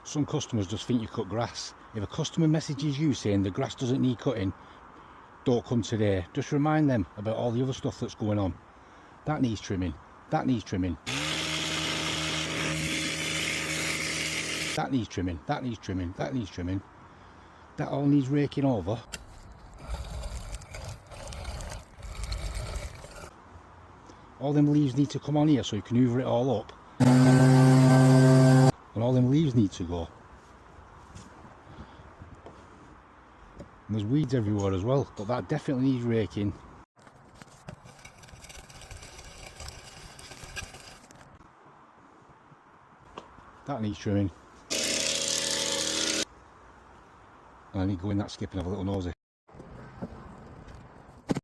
Some customers just think you cut grass. If a customer messages you saying the grass doesn't need cutting, don't come today. Just remind them about all the other stuff that's going on. That needs trimming. That needs trimming. That needs trimming. That needs trimming. That needs trimming. That all needs raking over. All them leaves need to come on here so you can hoover it all up. And all them leaves need to go. And there's weeds everywhere as well, but that definitely needs raking. That needs trimming. And I need to go in that skip and have a little nosy.